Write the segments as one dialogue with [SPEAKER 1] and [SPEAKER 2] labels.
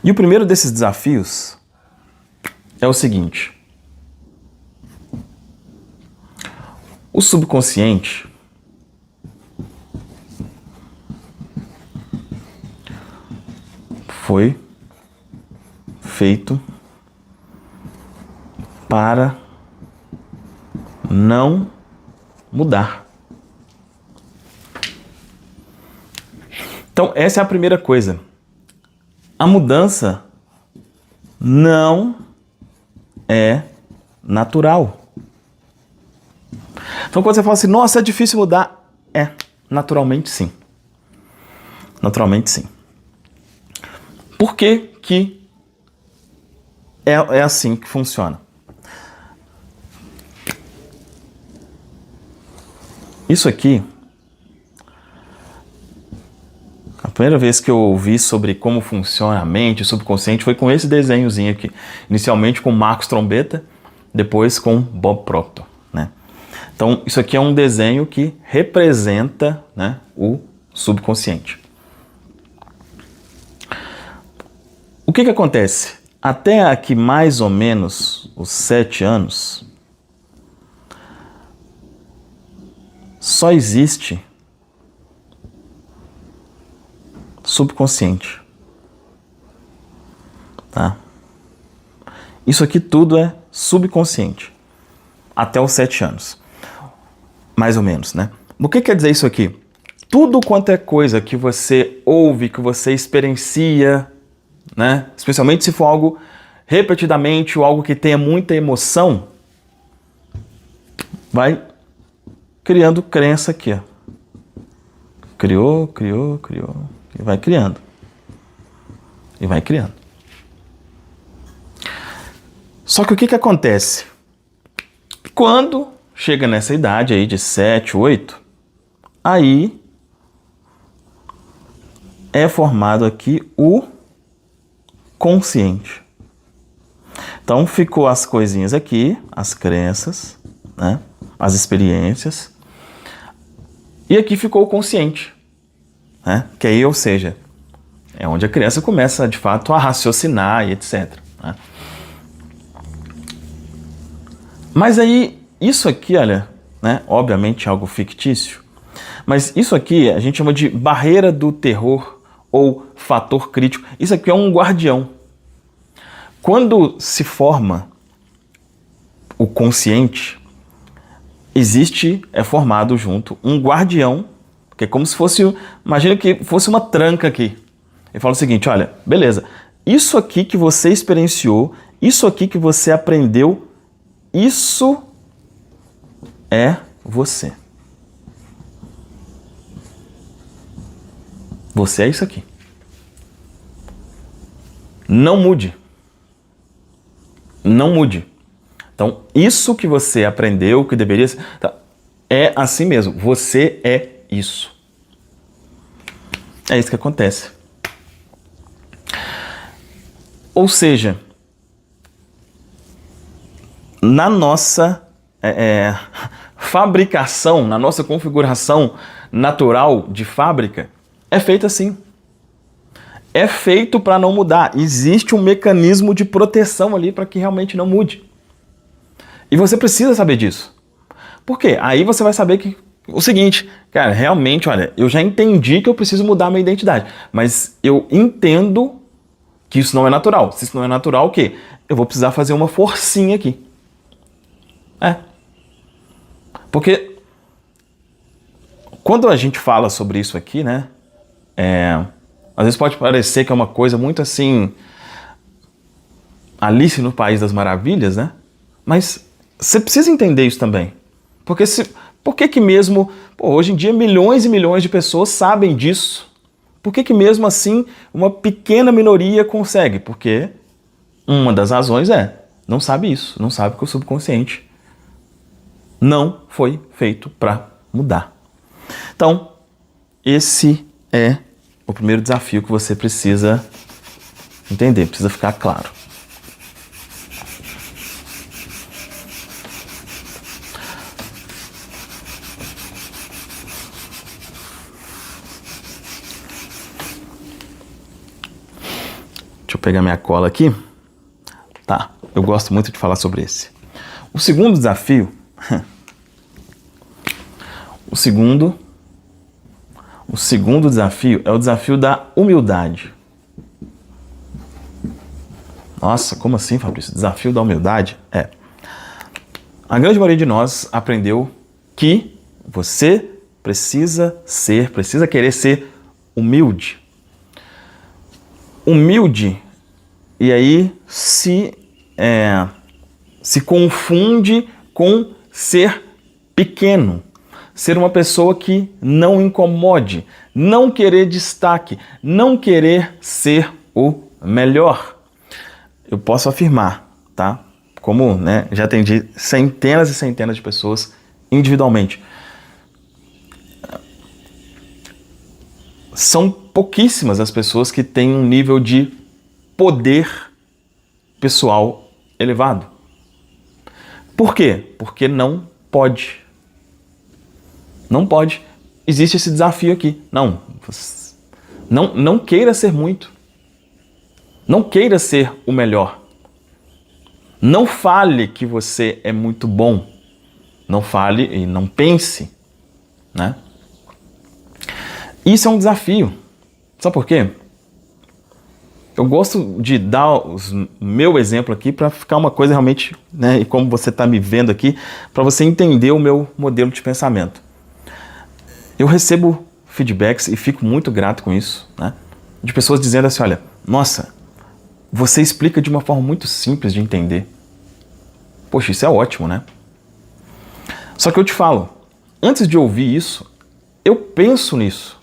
[SPEAKER 1] E o primeiro desses desafios é o seguinte: o subconsciente foi feito para não mudar. Então, essa é a primeira coisa. A mudança não é natural. Então, quando você fala assim, nossa, é difícil mudar, naturalmente sim. Naturalmente sim. Por que que é assim que funciona? Isso aqui, a primeira vez que eu ouvi sobre como funciona a mente, o subconsciente, foi com esse desenhozinho aqui. Inicialmente com Marcos Trombetta, depois com Bob Proctor, né? Então, isso aqui é um desenho que representa, né, o subconsciente. O que acontece? Até aqui mais ou menos os 7 anos, só existe subconsciente. Tá? Isso aqui tudo é subconsciente. Até os 7 anos. Mais ou menos, né? O que quer dizer isso aqui? Tudo quanto é coisa que você ouve, que você experiencia, né? Especialmente se for algo repetidamente ou algo que tenha muita emoção, vai criando crença aqui, ó. Criou, e vai criando. E vai criando. Só que o que acontece? Quando chega nessa idade aí de 7, 8, aí é formado aqui o consciente. Então ficou as coisinhas aqui, as crenças, né? As experiências. E aqui ficou o consciente, né? Que aí, ou seja, é onde a criança começa de fato a raciocinar e etc, né? Mas aí, isso aqui, olha, né? Obviamente é algo fictício, mas isso aqui a gente chama de barreira do terror ou fator crítico. Isso aqui é um guardião. Quando se forma o consciente, é formado junto um guardião, que é como se fosse, imagina que fosse uma tranca aqui. Ele fala o seguinte, olha, beleza, isso aqui que você experienciou, isso aqui que você aprendeu, isso é você. Você é isso aqui. Não mude. Não mude. Então, isso que você aprendeu, que deveria ser, é assim mesmo. Você é isso. É isso que acontece. Ou seja, na nossa fabricação, na nossa configuração natural de fábrica, é feito assim. É feito para não mudar. Existe um mecanismo de proteção ali para que realmente não mude. E você precisa saber disso. Por quê? Aí você vai saber que o seguinte, cara, realmente, olha, eu já entendi que eu preciso mudar a minha identidade, mas eu entendo que isso não é natural. Se isso não é natural, o quê? Eu vou precisar fazer uma forcinha aqui. Porque quando a gente fala sobre isso aqui, né, às vezes pode parecer que é uma coisa muito assim, Alice no País das Maravilhas, né? Mas você precisa entender isso também. Porque por que mesmo, hoje em dia milhões e milhões de pessoas sabem disso? Por que mesmo assim uma pequena minoria consegue? Porque uma das razões não sabe isso, não sabe que o subconsciente não foi feito para mudar. Então, esse é o primeiro desafio que você precisa entender, precisa ficar claro. Deixa Deixa eu pegar minha cola aqui. Tá, eu gosto muito de falar sobre esse. O segundo desafio... O segundo desafio é o desafio da humildade. Nossa, como assim, Fabrício? Desafio da humildade? A grande maioria de nós aprendeu que você precisa querer ser humilde. Humilde, e aí se confunde com ser pequeno. Ser uma pessoa que não incomode, não querer destaque, não querer ser o melhor. Eu posso afirmar, tá? Como, né, já atendi centenas e centenas de pessoas individualmente. São pouquíssimas as pessoas que têm um nível de poder pessoal elevado. Por quê? Porque não pode. Não pode. Existe esse desafio aqui. Não queira ser muito. Não queira ser o melhor. Não fale que você é muito bom. Não fale e não pense, né? Isso é um desafio. Sabe por quê? Eu gosto de dar o meu exemplo aqui para ficar uma coisa realmente, né, e como você está me vendo aqui, para você entender o meu modelo de pensamento. Eu recebo feedbacks e fico muito grato com isso, né, de pessoas dizendo assim, olha, nossa, você explica de uma forma muito simples de entender. Poxa, isso é ótimo, né? Só que eu te falo, antes de ouvir isso, eu penso nisso.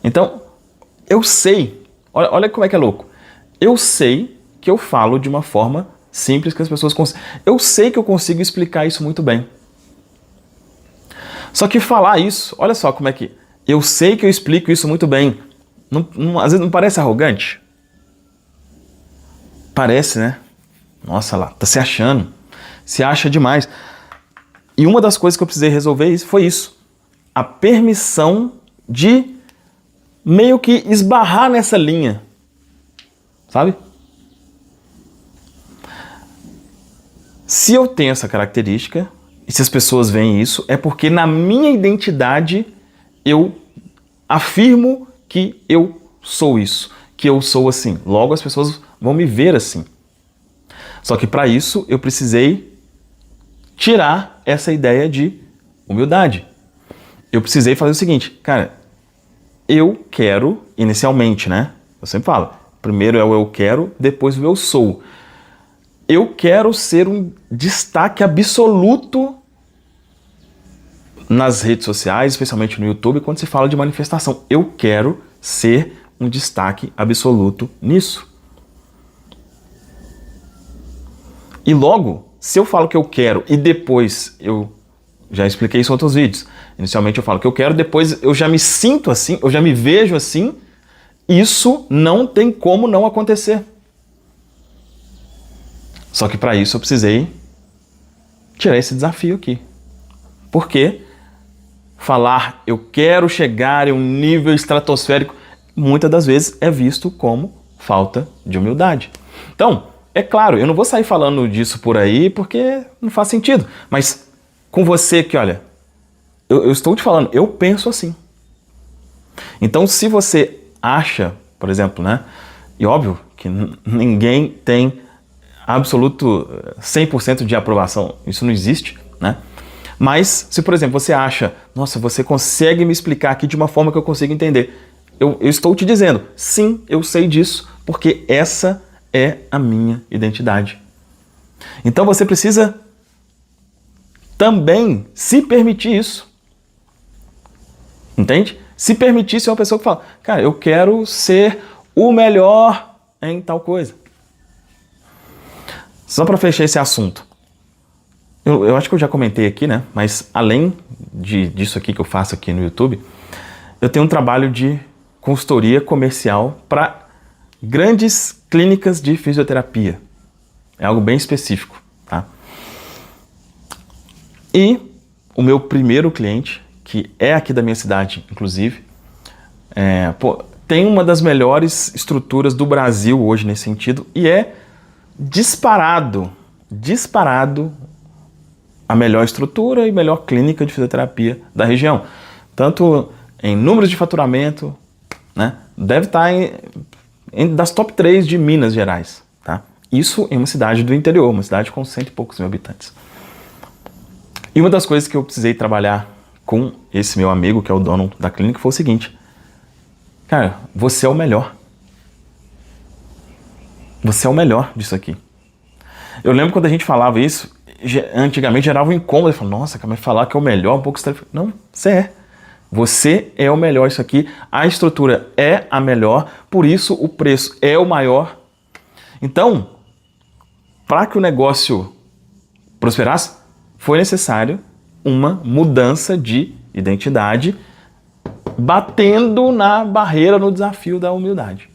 [SPEAKER 1] Então, eu sei, olha como é que é louco. Eu sei que eu falo de uma forma simples que as pessoas conseguem. Eu sei que eu consigo explicar isso muito bem. Só que falar isso, olha só como é que... Eu sei que eu explico isso muito bem. Às vezes não parece arrogante? Parece, né? Nossa lá, tá se achando. Se acha demais. E uma das coisas que eu precisei resolver foi isso. A permissão de meio que esbarrar nessa linha. Sabe? Se eu tenho essa característica, e se as pessoas veem isso, é porque na minha identidade eu afirmo que eu sou isso, que eu sou assim. Logo as pessoas vão me ver assim. Só que para isso eu precisei tirar essa ideia de humildade. Eu precisei fazer o seguinte, cara, eu quero, inicialmente, né? Eu sempre falo, primeiro é o eu quero, depois o eu sou. Eu quero ser um destaque absoluto nas redes sociais, especialmente no YouTube, quando se fala de manifestação. Eu quero ser um destaque absoluto nisso. E logo, se eu falo que eu quero e depois eu já expliquei isso em outros vídeos. Inicialmente eu falo que eu quero, depois eu já me sinto assim, eu já me vejo assim, isso não tem como não acontecer. Só que para isso eu precisei tirar esse desafio aqui. Por quê? Falar eu quero chegar em um nível estratosférico, muitas das vezes é visto como falta de humildade. Então, é claro, eu não vou sair falando disso por aí porque não faz sentido. Mas com você que, olha, eu estou te falando, eu penso assim. Então, se você acha, por exemplo, né? E óbvio que ninguém tem absoluto 100% de aprovação, isso não existe, né? Mas se, por exemplo, você acha, nossa, você consegue me explicar aqui de uma forma que eu consigo entender. Eu estou te dizendo, sim, eu sei disso, porque essa é a minha identidade. Então você precisa também se permitir isso. Entende? Se permitir ser uma pessoa que fala, cara, eu quero ser o melhor em tal coisa. Só para fechar esse assunto. Eu acho que eu já comentei aqui, né? Mas além disso aqui que eu faço aqui no YouTube, eu tenho um trabalho de consultoria comercial para grandes clínicas de fisioterapia. É algo bem específico, tá? E o meu primeiro cliente, que é aqui da minha cidade, inclusive, tem uma das melhores estruturas do Brasil hoje nesse sentido e é disparado a melhor estrutura e melhor clínica de fisioterapia da região. Tanto em números de faturamento, né, deve estar das top 3 de Minas Gerais. Tá? Isso em uma cidade do interior, uma cidade com 100 e poucos mil habitantes. E uma das coisas que eu precisei trabalhar com esse meu amigo, que é o dono da clínica, foi o seguinte: cara, você é o melhor. Você é o melhor disso aqui. Eu lembro quando a gente falava isso, antigamente gerava um incômodo. Eu falava, nossa, mas falar que é o melhor, um pouco estranho. Não, você é. Você é o melhor isso aqui. A estrutura é a melhor, por isso o preço é o maior. Então, para que o negócio prosperasse, foi necessário uma mudança de identidade, batendo na barreira, no desafio da humildade.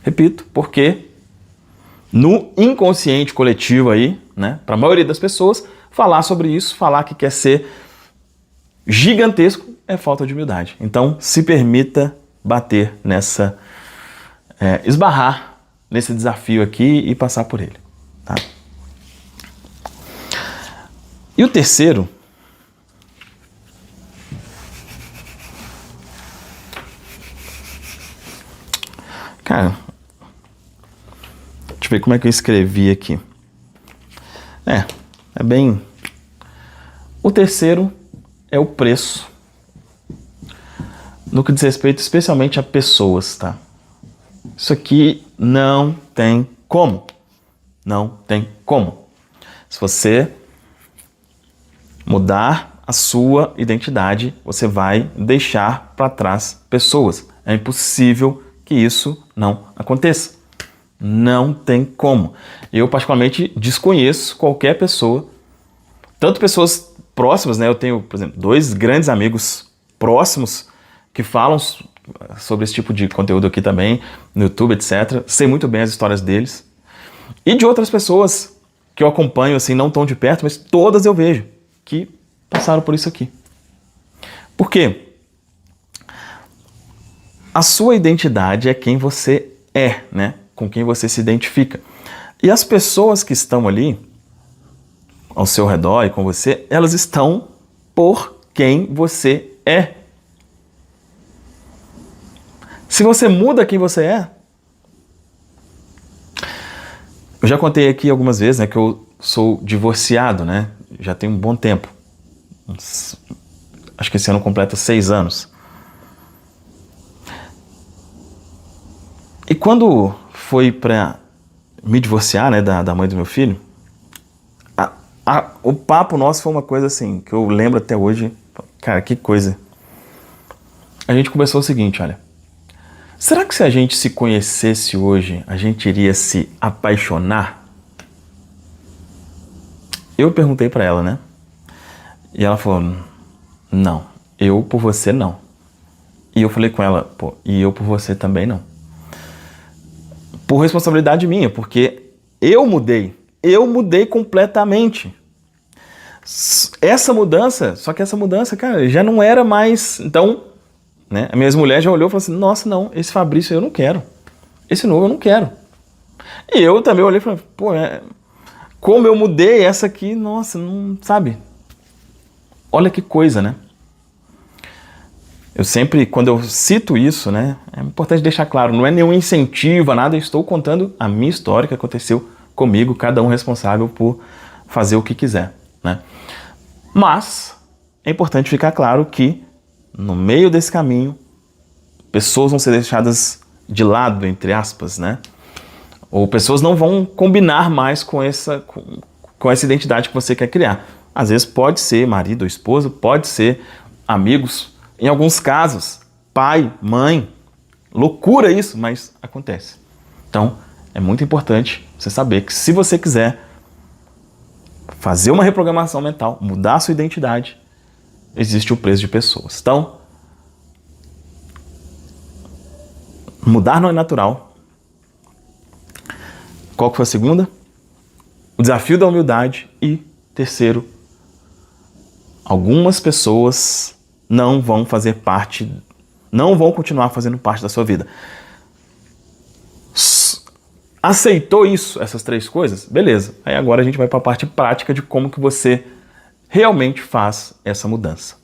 [SPEAKER 1] Repito, porque no inconsciente coletivo aí, né, para a maioria das pessoas, falar sobre isso, falar que quer ser gigantesco é falta de humildade. Então, se permita bater nessa, esbarrar nesse desafio aqui e passar por ele. Tá? E o terceiro, cara, deixa eu ver como é que eu escrevi aqui. É bem... O terceiro é o preço, no que diz respeito especialmente a pessoas, tá? Isso aqui não tem como. Não tem como. Se você mudar a sua identidade, você vai deixar para trás pessoas. É impossível que isso não aconteça. Não tem como. Eu, particularmente, desconheço qualquer pessoa, tanto pessoas próximas, né? Eu tenho, por exemplo, 2 grandes amigos próximos que falam sobre esse tipo de conteúdo aqui também, no YouTube, etc. Sei muito bem as histórias deles. E de outras pessoas que eu acompanho, assim, não tão de perto, mas todas eu vejo que passaram por isso aqui. Por quê? A sua identidade é quem você é, né? Com quem você se identifica. E as pessoas que estão ali, ao seu redor e com você, elas estão por quem você é. Se você muda quem você é... Eu já contei aqui algumas vezes, né, que eu sou divorciado, né? Já tem um bom tempo. Acho que esse ano completa 6 anos. E quando foi para me divorciar, né, da mãe do meu filho, o papo nosso foi uma coisa assim, que eu lembro até hoje. Cara, que coisa. A gente começou o seguinte, olha. Será que se a gente se conhecesse hoje, a gente iria se apaixonar? Eu perguntei para ela, né? E ela falou, não, eu por você não. E eu falei com ela, pô, e eu por você também não. Por responsabilidade minha, porque eu mudei completamente. Essa mudança, só que essa mudança, cara, já não era mais, então, né, a minha mulher já olhou e falou assim, nossa, não, esse Fabrício eu não quero, esse novo eu não quero. E eu também olhei e falei, pô, como eu mudei essa aqui, nossa, não, sabe? Olha que coisa, né? Eu sempre, quando eu cito isso, né, é importante deixar claro, não é nenhum incentivo a nada, eu estou contando a minha história que aconteceu comigo, cada um responsável por fazer o que quiser, né? Mas é importante ficar claro que no meio desse caminho, pessoas vão ser deixadas de lado, entre aspas, né? Ou pessoas não vão combinar mais com essa identidade que você quer criar. Às vezes pode ser marido ou esposa, pode ser amigos, em alguns casos, pai, mãe. Loucura isso, mas acontece. Então, é muito importante você saber que se você quiser fazer uma reprogramação mental, mudar a sua identidade, existe o preço de pessoas. Então, mudar não é natural. Qual que foi a segunda? O desafio da humildade. E terceiro, algumas pessoas não vão fazer parte Não vão continuar fazendo parte da sua vida. Aceitou isso, essas 3 coisas? Beleza. Aí agora a gente vai para a parte prática de como que você realmente faz essa mudança.